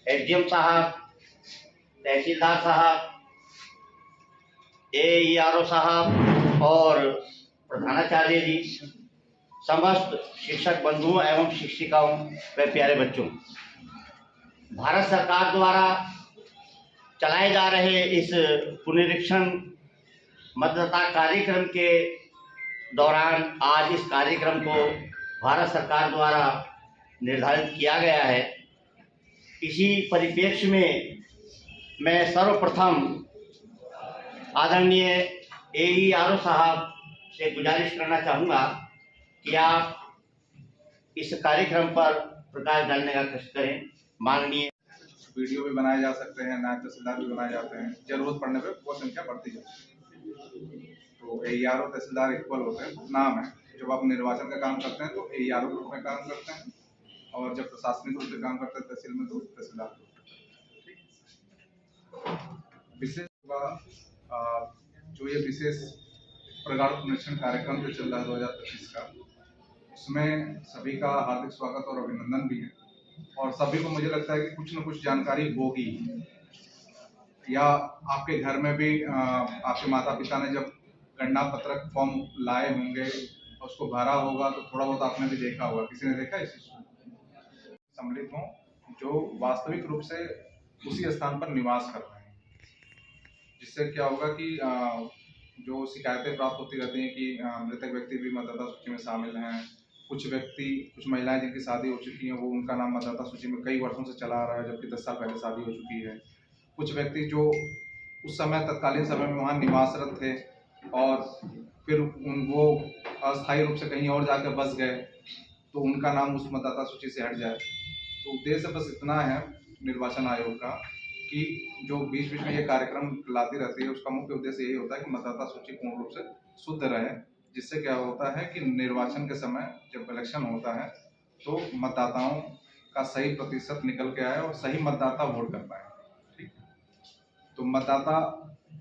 SDM साहब, तहसीलदार साहब, AERO साहब और प्रधानाचार्य जी, समस्त शिक्षक बंधुओं एवं शिक्षिकाओं व प्यारे बच्चों, भारत सरकार द्वारा चलाए जा रहे इस पुनरीक्षण मतदाता कार्यक्रम के दौरान आज इस कार्यक्रम को भारत सरकार द्वारा निर्धारित किया गया है। इसी परिप्रेक्ष्य में मैं सर्वप्रथम आदरणीय एईआरओ साहब से गुजारिश करना चाहूँगा कि आप इस कार्यक्रम पर प्रकाश डालने का कष्ट करें। माननीय वीडियो भी बनाए जा सकते हैं, नायब तहसीलदार भी बनाए जाते हैं, जरूरत पड़ने पर वो संख्या बढ़ती जाती है। तो एईआरओ तहसीलदार इक्वल होते हैं, नाम है। जब आप निर्वाचन का काम करते हैं तो एईआरओ के रूप में काम करते हैं, और जब प्रशासनिक रूप से काम करते हैं तहसील में तो तहसीलदार। विशेष जो ये विशेष प्रगाढ़ पुनरीक्षण कार्यक्रम जो चल रहा है 2025 का, उसमें सभी का हार्दिक स्वागत और अभिनंदन भी है। और सभी को मुझे लगता है कि कुछ न कुछ जानकारी होगी, या आपके घर में भी आपके माता पिता ने जब गणना पत्रक फॉर्म लाए होंगे, उसको भरा होगा, तो थोड़ा बहुत आपने भी देखा होगा। किसी ने देखा इस चीज को? सम्मिलित हों जो वास्तविक रूप से उसी स्थान पर निवास कर रहे हैं, जिससे क्या होगा कि जो शिकायतें प्राप्त होती रहती हैं कि मृतक व्यक्ति भी मतदाता सूची में शामिल हैं, कुछ महिलाएं जिनकी शादी हो चुकी हैं, वो उनका नाम मतदाता सूची में कई वर्षों से चला आ रहा है, जबकि 10 साल पहले शादी हो चुकी है। कुछ व्यक्ति जो उस समय तत्कालीन समय में वहाँ निवासरत थे और फिर वो अस्थायी रूप से कहीं और जाकर बस गए, तो उनका नाम उस मतदाता सूची से हट जाए। तो उद्देश्य बस इतना है निर्वाचन आयोग का कि जो बीच बीच में ये कार्यक्रम लाती रहती है, उसका मुख्य उद्देश्य यही होता है कि मतदाता सूची पूर्ण रूप से शुद्ध रहे, जिससे क्या होता है कि निर्वाचन के समय जब इलेक्शन होता है तो मतदाताओं का सही प्रतिशत निकल के आए और सही मतदाता वोट कर पाए। ठीक, तो मतदाता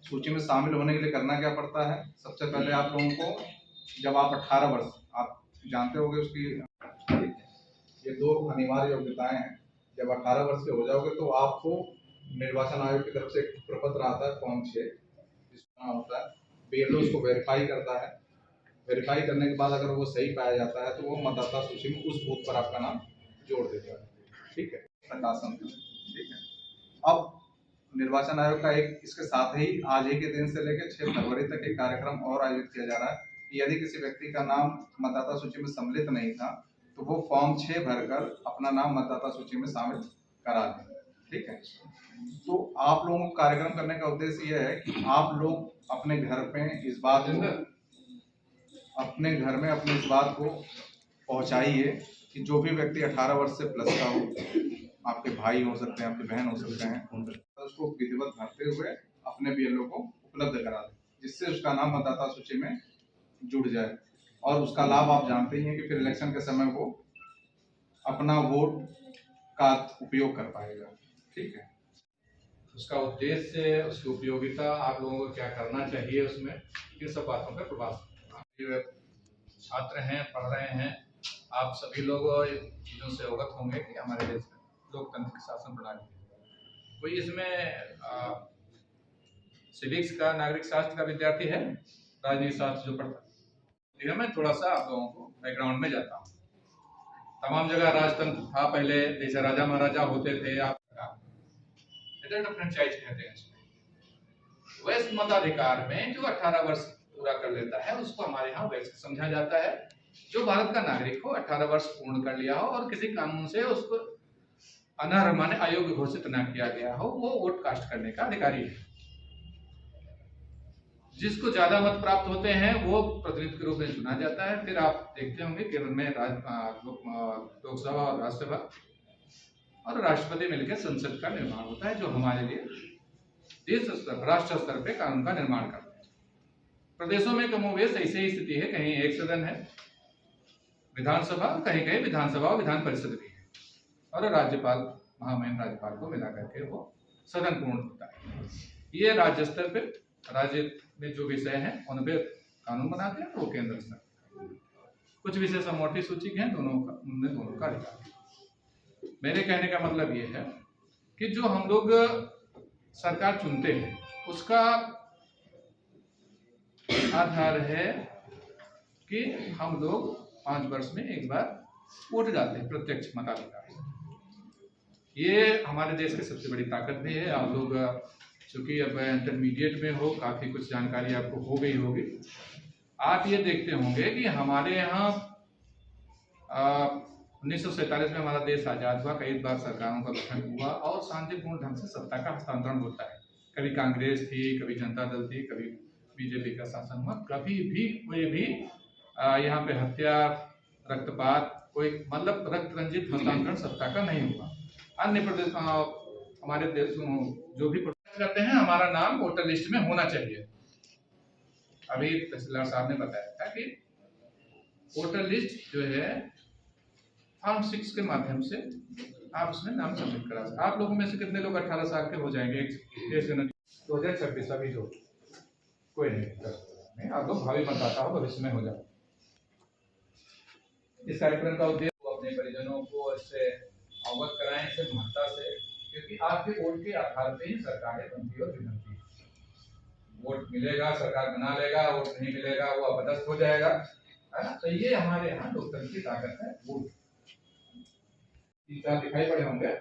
सूची में शामिल होने के लिए करना क्या पड़ता है? सबसे पहले आप लोगों को, जब आप 18 वर्ष, आप जानते होंगे उसकी ये 2 अनिवार्य योग्यताएं हैं। जब 18 वर्ष के हो जाओगे तो आपको निर्वाचन आयोग की तरफ से एक प्रपत्र आता है, फॉर्म 6, जिसका नाम होता है बीएलओ, उसको वेरीफाई करता है। वेरीफाई करने के बाद अगर वो सही पाया जाता है तो वो मतदाता सूची में उस बूथ पर आपका नाम जोड़ देता है। ठीक है, प्रकाशन। ठीक है, अब निर्वाचन आयोग का एक इसके साथ ही आज ही के दिन से लेकर 6 फरवरी तक एक कार्यक्रम और आयोजित किया जा रहा है कि यदि किसी व्यक्ति का नाम मतदाता सूची में सम्मिलित नहीं था तो वो फॉर्म 6 भरकर अपना नाम मतदाता सूची में शामिल करा दें। ठीक है, तो आप लोगों को कार्यक्रम करने का उद्देश्य यह है कि आप लोग अपने घर पे इस बात को पहुंचाइए कि जो भी व्यक्ति 18 वर्ष से प्लस का हो, आपके भाई हो सकते हैं, आपके बहन हो सकते हैं, उसको विधिवत भरते हुए अपने बीएलओ को उपलब्ध करा दें, जिससे उसका नाम मतदाता सूची में जुड़ जाए। और उसका लाभ आप जानते ही हैं कि फिर इलेक्शन के समय वो अपना वोट का उपयोग कर पाएगा। ठीक है, उसका उद्देश्य, उसकी उपयोगिता, आप लोगों को क्या करना चाहिए उसमें, इन सब बातों पर प्रभाव। छात्र हैं, पढ़ रहे हैं, आप सभी लोग चीज़ों से अवगत होंगे कि हमारे देश में लोकतांत्रिक शासन प्रणाली कोई इसमें सिविक्स का, नागरिक शास्त्र का विद्यार्थी है, राजनीति शास्त्र जो पढ़ता है। मैं थोड़ा सा आप लोगों को बैकग्राउंड में जाता हूँ। तमाम जगह राजतंत्र था पहले, जैसे राजा महाराजा होते थे, आप फ्रेंचाइज कहते हैं इसमें। वैश्य मताधिकार में जो 18 वर्ष पूरा कर लेता है उसको हमारे यहाँ वैश्य समझा जाता है। जो भारत का नागरिक हो, 18 वर्ष पूर्ण कर लिया हो और किसी कानून से उसको अनर्ह माने अयोग्य घोषित न किया गया हो, वो वोट कास्ट करने का अधिकारी है। जिसको ज्यादा मत प्राप्त होते हैं वो प्रतिनिधि के रूप में चुना जाता है। फिर आप देखते होंगे केरल में लोकसभा और राज्यसभा और राष्ट्रपति मिलकर संसद का निर्माण होता है, जो हमारे लिए देश स्तर, राष्ट्र स्तर पे कानून का निर्माण करते हैं। प्रदेशों में कमोवेश ऐसे ही स्थिति है, कहीं एक सदन है विधानसभा, कहीं कहीं विधानसभा और विधान परिषद भी है, और राज्यपाल, महामहिम राज्यपाल को मिला करके वो सदन पूर्ण होता है। ये राज्य स्तर पे राज्य में जो विषय हैं उन पे कानून बनाते हैं, तो वो केंद्र सरकार। कुछ विषय समवर्ती सूची के हैं, उनमें दोनों का अधिकार। मेरे कहने का मतलब ये है कि जो हम लोग सरकार चुनते हैं उसका आधार है कि हम लोग 5 वर्ष में एक बार वोट डालते हैं, प्रत्यक्ष मताधिकार। ये हमारे देश की सबसे बड़ी ताकत भी है। आप लोग चूंकि अब इंटरमीडिएट में हो, काफी कुछ जानकारी आपको हो गई होगी। आप ये देखते होंगे कि हमारे यहाँ 1947 में हमारा देश आजाद हुआ, कई बार सरकारों का गठन हुआ और शांतिपूर्ण ढंग से सत्ता का हस्तांतरण होता है। कभी कांग्रेस थी, कभी जनता दल थी, कभी बीजेपी का शासन हुआ। कभी भी कोई भी यहाँ पे हत्या, रक्तपात, कोई मतलब रक्त रंजित हस्तांतरण सत्ता का नहीं हुआ। अन्य प्रदेश हमारे देशों जो भी प्रोटेस्ट करते हैं, हमारा नाम वोटर लिस्ट में होना चाहिए। अभी तहसीलदार साहब ने बताया था कि वोटर लिस्ट जो है फॉर्म 6 के माध्यम से आप उसमें नाम सबमिट करा सकते। आप लोगों में से कितने लोग 18 साल के हो जाएंगे 2026? अभी जो कोई नहीं, आप लोग भावी मतदाता हो, भविष्य में हो जाओ। इस कार्यक्रम का उद्देश्य अपने परिजनों को इससे अवगत कराएं, इससे महत्ता से, क्योंकि आपके वोट के आधार पर ही सरकारें बनती और बिगड़ती है। वोट मिलेगा सरकार बना लेगा, वोट नहीं मिलेगा वो अपदस्थ हो जाएगा, है ना। तो ये हमारे यहाँ लोकतंत्र की ताकत है। वोट दिखाई पड़े होंगे,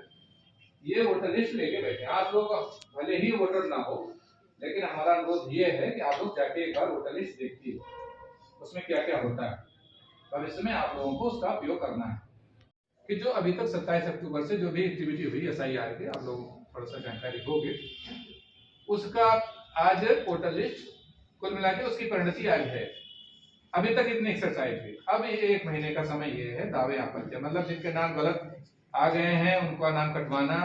ये वोटर लिस्ट लेके बैठे। आप लोग भले ही वोटर ना हो, लेकिन हमारा अनुरोध ये है कि आप लोग जाके एक बार वोटर लिस्ट देखिए, उसमें क्या क्या होता है। भविष्य में आप लोगों को उसका उपयोग करना है। कि जो अभी तक 27 अक्टूबर से जो भी एक्टिविटी हुई SIR की, आप लोग थोड़ा सा जानकारी होगी, उसका आज वोटर लिस्ट कुल मिला के उसकी परिणति आई है। अभी तक इतनी एक्सरसाइज हुई। अब 1 महीने का समय ये है दावे आपत्ति, मतलब जिनके नाम गलत आ गए हैं उनका नाम कटवाना,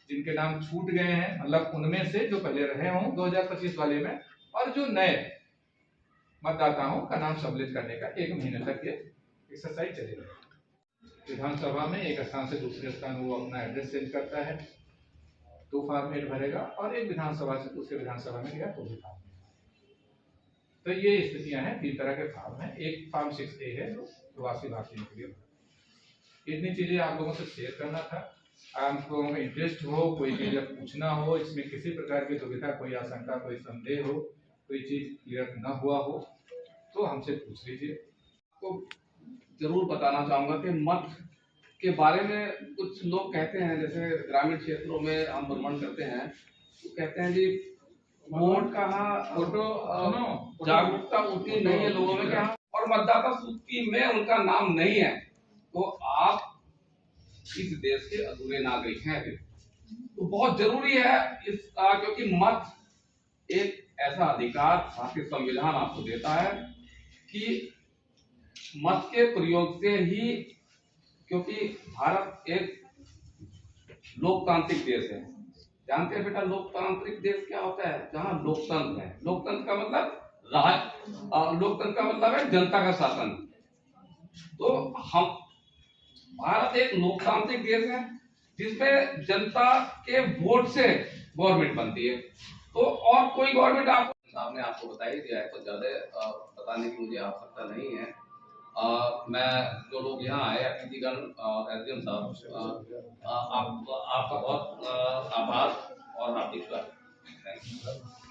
जिनके नाम छूट गए हैं मतलब उनमें से जो पहले रहे हों 2025 वाले में, और जो नए मतदाताओं का नाम सम्मिलित करने का 1 महीने तक ये एक्सरसाइज चलेगा। विधानसभा में एक स्थान से दूसरे स्थान वो अपना एड्रेस चेंज करता है, 2 फॉर्मेट भरेगा, और एक विधानसभा से दूसरे विधानसभा में गया तो भी फॉर्म। तो ये स्थितियां हैं, 3 तरह के फॉर्म हैं। एक फॉर्म 6A है जो प्रवासी भारतीयों के लिए। इतनी चीजें आप लोगों से शेयर करना था। आपको इंटरेस्ट हो, कोई चीज पूछना हो, इसमें किसी प्रकार की दुविधा, कोई आशंका, कोई संदेह हो, कोई चीज क्लियर न हुआ हो तो हमसे पूछ लीजिए। आपको जरूर बताना चाहूंगा कि मत के बारे में कुछ लोग कहते हैं, जैसे ग्रामीण क्षेत्रों में हम भ्रमण करते हैं तो कहते हैं जी वोट कहाँ, फोटो जागरूकता उतनी नहीं है लोगों में क्या, और मतदाता सूची में उनका नाम नहीं है, तो आप इस देश के अधूरे नागरिक हैं। तो बहुत जरूरी है इसका, क्योंकि मत एक ऐसा अधिकार भारतीय संविधान आपको देता है कि मत के प्रयोग से ही, क्योंकि भारत एक लोकतांत्रिक देश है। जानते हैं बेटा लोकतांत्रिक देश क्या होता है? जहां लोकतंत्र है। लोकतंत्र का मतलब लोकतंत्र का मतलब है जनता का शासन। तो हम भारत एक लोकतांत्रिक देश है जिसमें जनता के वोट से गवर्नमेंट बनती है। तो और कोई गवर्नमेंट आपको आपको बता ही दिया है, तो ज्यादा बताने की मुझे आवश्यकता नहीं है। मैं जो लोग यहाँ आए, अतिथिगण और SDM साहब, आपका बहुत आभार और हार्दिक स्वागत। Thank you.